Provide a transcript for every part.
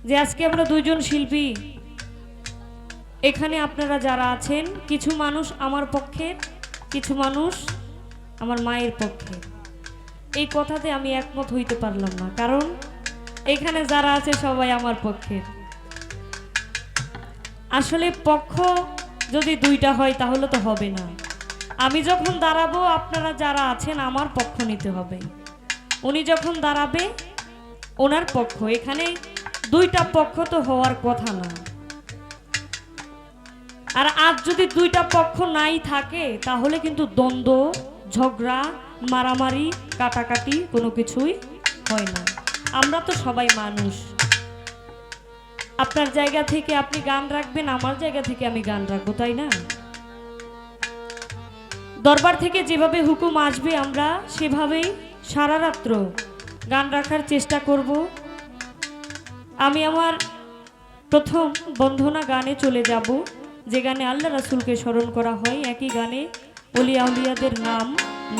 যে আজকে আমরা দুইজন শিল্পী এখানে, আপনারা যারা আছেন, কিছু মানুষ আমার পক্ষের, কিছু মানুষ আমার মায়ের পক্ষে। এই কথাতে আমি একমত হইতে পারলাম না, কারণ এখানে যারা আছে সবাই আমার পক্ষের। আসলে পক্ষ যদি দুইটা হয় তাহলে তো হবে না। আমি যখন দাঁড়াবো আপনারা যারা আছেন আমার পক্ষ নিতে হবে, উনি যখন দাঁড়াবে ওনার পক্ষ। এখানে দুইটা পক্ষ তো হওয়ার কথা না। আর আজ যদি দুইটা পক্ষ নাই থাকে তাহলে কিন্তু দ্বন্দ্ব, ঝগড়া, মারামারি, কাটাকাটি কোনো কিছুই হয় না। আমরা তো সবাই মানুষ। আপনার জায়গা থেকে আপনি গান রাখবেন, আমার জায়গা থেকে আমি গান রাখবো, তাই না? দরবার থেকে যেভাবে হুকুম আসবে আমরা সেভাবেই সারা রাত্র গান রাখার চেষ্টা করব। আমি আমার প্রথম বন্ধনা গানে চলে যাব, যে গানে আল্লাহ রাসূলকে স্মরণ করা হয়, একই গানে ওলিয়া আউলিয়াদের নাম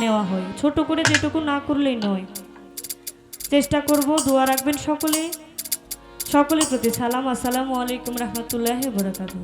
নেওয়া হয়। ছোট করে যেটুকু না করলেই নয়, চেষ্টা করব। দোয়া রাখবেন সকলে। সকলের প্রতি সালাম। আসসালামু আলাইকুম রহমতুল্লাহি ওয়া বারাকাতুহু।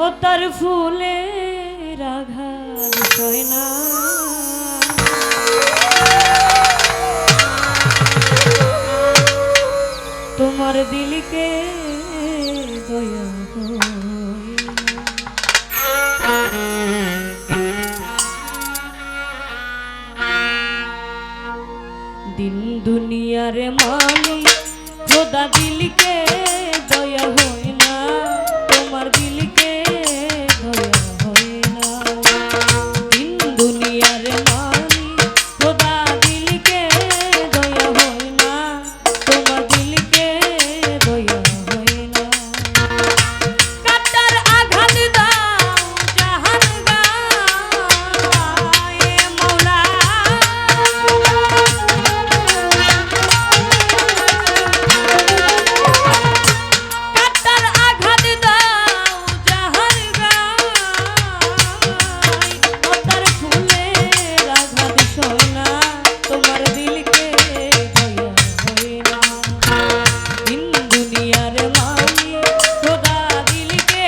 ও তার ফুলের আঘাত সয় না, তোমার দিলকে দয়া দিন দুনিয়ার মালিক খোদা দিলকে দয়া হয় না, তোমার দিলকে দয়া হয় না। দিন দুনিয়ার মালিক খোদা দিলকে দয়া হয় না, তোমার দিলকে দয়া হয় না। কাটার আঘাত দাও জাহান গায়ে মওলা, কাটার আঘাত দাও জাহান গায়ে, ও তার ফুলের আঘাত সয় না, তোমার দিলকে দয়া হয় না। দিন দুনিয়ার মালিক খোদা দিলকে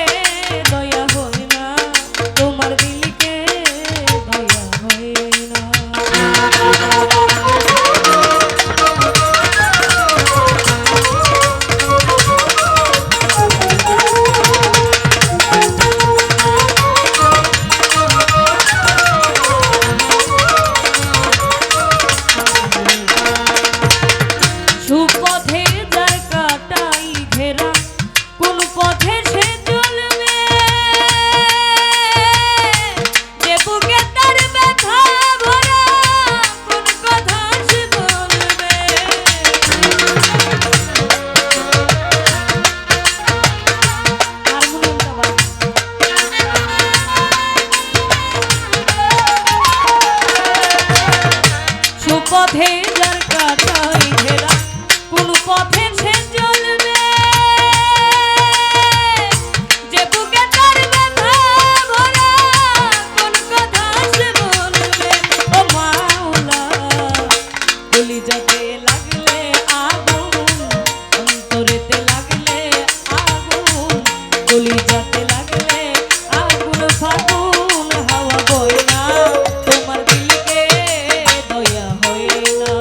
দয়া হয় না, তোমার দিলকে দয়া হয় না। সুপথে যার কাটাই ঘেরা, কোন পথে সে চলবে, যে বুকে তার ব্যথা ভরা, কোন কথা সে বলবে। হারমোনিয়ামটা বাজে। সুপথে যার কাটাই ঘেরা, কোন পথে সে চলবে, যে বুকে তার ব্যথা ভরা, কোন কথা সে বলবে। ও মাওলা, কলিজাতে লাগলে আগুন, অন্তরেতে লাগলে আগুন, কলিজাতে লাগলে আগুন, ফাগুন হাওয়া বয় না, তোমার দিলকে দয়া হয় না।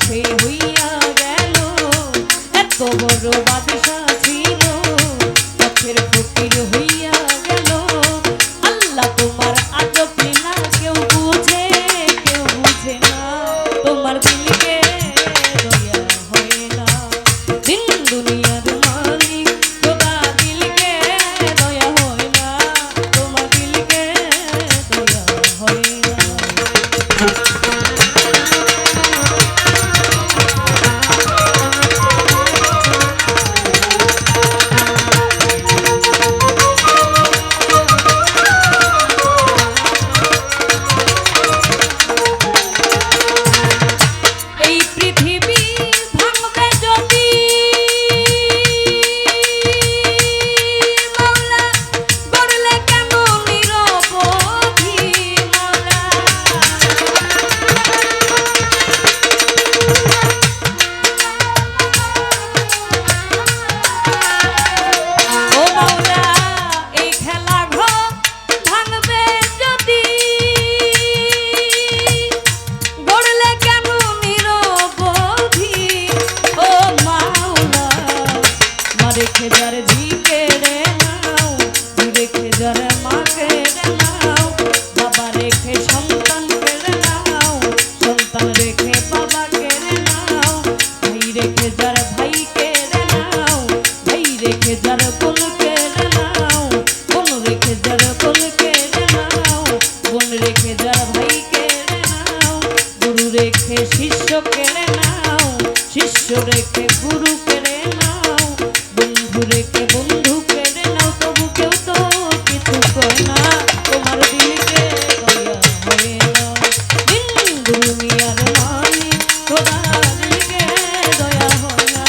সে হইয়া গেল এত বড় বাদশা ছিল পথের ফকির হইয়া গেল আল্লাহ তোমার আজব লীলা কেউ বুঝে না তোমার দিলকে দয়া হয় না দিন দুনিয়ার মালিক খোদা দিলকে দয়া হয় না তোমার দিলকে দয়া হয় না রেখে যার ঝিকে রে নাও রেখে যার মাকে রে নাও বাবা রেখে সন্তানকে রে নাও সন্তান রেখে বাবাকে রে নাও ভাই রেখে যার ভাইকে রে নাও ভাই রেখে যার বোনকে রে নাও বোন রেখে যার বোনকে রে নাও বোন রেখে যার ভাইকে রে নাও গুরু রেখে শিষ্যকে রে নাও শিষ্য রেখে গুরুকে রে নাও বন্ধু রেখে বন্ধু কেড়ে নাও তবু কেউ তো কিছু কয় না তোমার দিলকে দয়া হয় না দিন দুনিয়ার মালিক খোদা দিলকে দয়া হয় না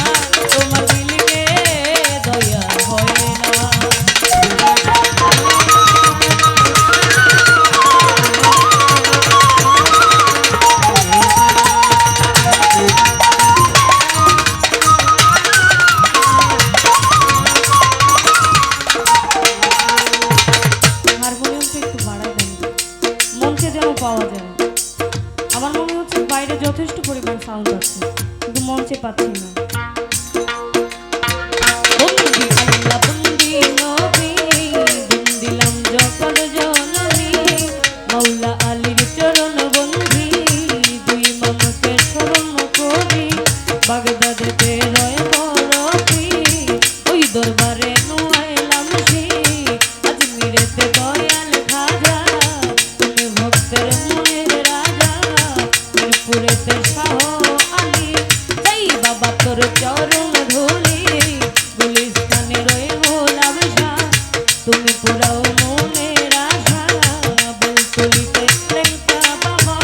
তোমার দিলকে দয়া হয় না পাওয়া যায় আমার মনে হচ্ছে বাইরে যথেষ্ট পরিমাণ সাউন্ড আছে কিন্তু মঞ্চে পাচ্ছি না বন্দি আল্লাহ বন্দি নবী বন্দিলাম যখন জননী মাওলা আলীর চরণ বন্দি দুই মামকে স্মরণ করি বাগদাদেতে রয় বরফি ওই দরবারে নুয়াইলাম সে আজমিরেতে দয়াল খাজা তুমি ভক্তের মনের রাজা মিরপুরেতে শাহ আলী এই বাবা তোর চরণ ধুলি গুলিস্তানে রয়ে গোলাপ শাহ তুমি পুরাও মনের আশা বুলতুলিতে লেঙ্কা বাবা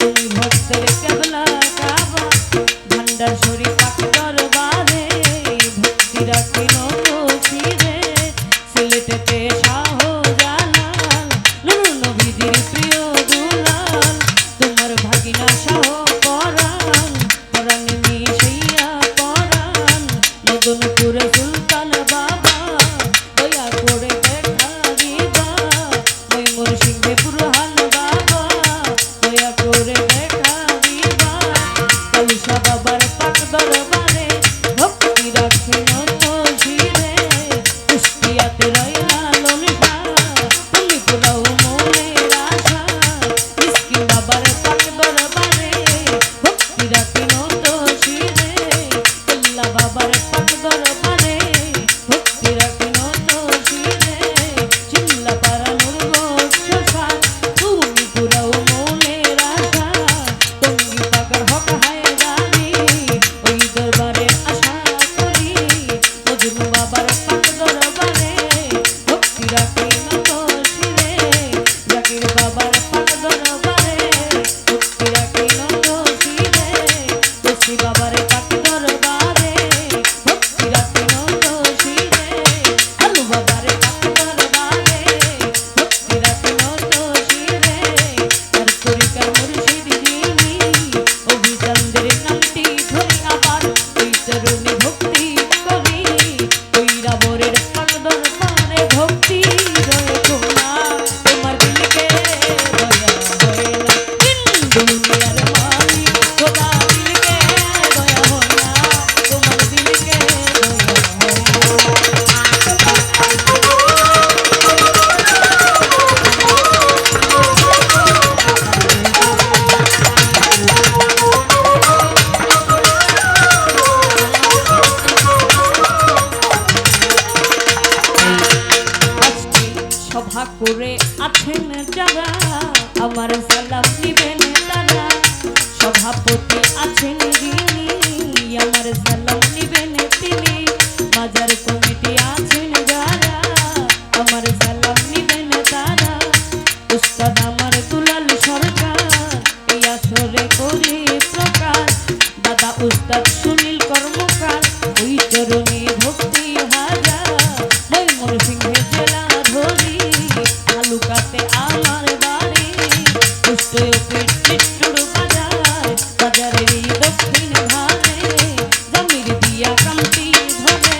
তুমি ভক্তের কেবলা কাবা ভান্ডার শরীফ পাক দরবারে ভক্তি রাখি নত শিরে সিলেটেতে শাহ জালাল নুর নবীজির প্রিয় দুলাল তোমার ভাগিনা শাহ পরাণ পরাণ মিশিয়া পরাণ মদনপুর সুলতান বাবা দয়া করে দেখা দিবা ওই মুর্শিদে পুরহান বাবা দয়া করে দেখা দিবা কালুসা বাবার পাক দরবারে ভক্তি রাখি নত শিরে কুষ্টিয়াতে রইলা ললিতা তুমি পুরাও মনের আশা মিসকিন বাবার পাক দরবারে ভক্তি রাখি নত শিরে আল্লাহ বাবার পাক দরবারে ভক্তি রাখি নত শিরে চিল্লা পারা নূর গোসা তুমি পুরাও মনের আশা টঙ্গি পাগর হক হায় জানি ওই দরবারে আশা করি মজনু বাবার পাক দরবারে ভক্তি রাখি নত শিরে জাকির বাবার পাক দরবারে ভক্তি রাখি নত শিরে তুলসী বাবার পাক দরবারে ভক্তি রাখি নত শিরে আলু বাবার পাক দরবারে ভক্তি রাখি নত শিরে আর তরিকার মুর্শিদ যিনি অভিচান্দের নামটি ধরি আবার ওই তরুণী ভক্তি করি ওই রাবরের পাক দরবারে ভক্তি রয়ে কোনা তোমার দিলকে দয়া হয় না দিন দুনিয়ার মালিক খোদা দিলকে আছেন যিনি আমার সালাম নিবেন তিনি মাজার কমিটি আছেন যারা আমার সালাম নিবেন তারা উস্তাদ আমার দুলাল সরকার এই আসরে করি প্রকাশ দাদা উস্তাদ সুনীল কর্মকার ওই চরণে ভক্তি হাজার ময়মনসিংহে জেলা ধরি তালুকাতে আমার বাড়ি কুষ্টিয়ার চিত্তুর বাজার বাজারের এই দক্ষিণ ধারে জমির দিয়া কান্তি ধরে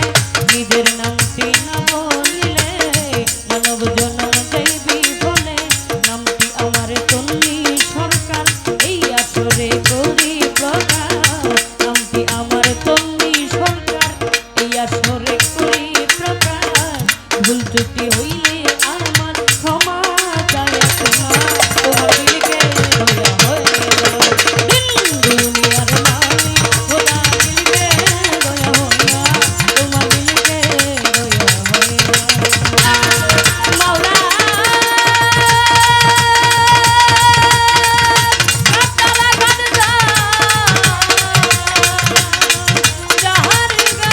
নিজের নামটি না বলিলে মানব জনম দেবী বলে নামটি আমার তন্নি সরকার এই আসরে করি প্রকাশ নামটি আমার তন্নি সরকার এই আসরে করি প্রকাশ ভুল ত্রুটি হইলে আমার ক্ষমা চায় তোমার তোমার দিলকে দয়া হয়ে দুনিয়ার মালিক খোদা দিলকে দয়া হইয়া তোমার দিলকে দয়া হইয়া মাওলা কাতালা কাদজা জাহার গা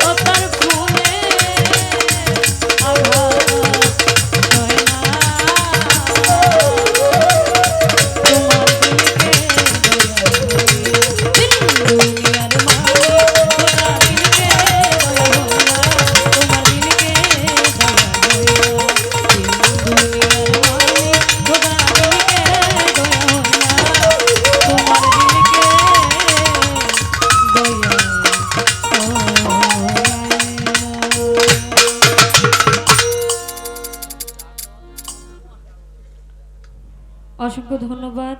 ও তার খুনে আঘাত হয় না তোমার দিলকে দুনিয়ার মালিক খোদা দিলকে দয়া হইয়া তোমার দিলকে দয়া হইয়া দুনিয়ার মালিক খোদা দিলকে দয়া হইয়া তোমার দিলকে দয়া অসংখ্য ধন্যবাদ।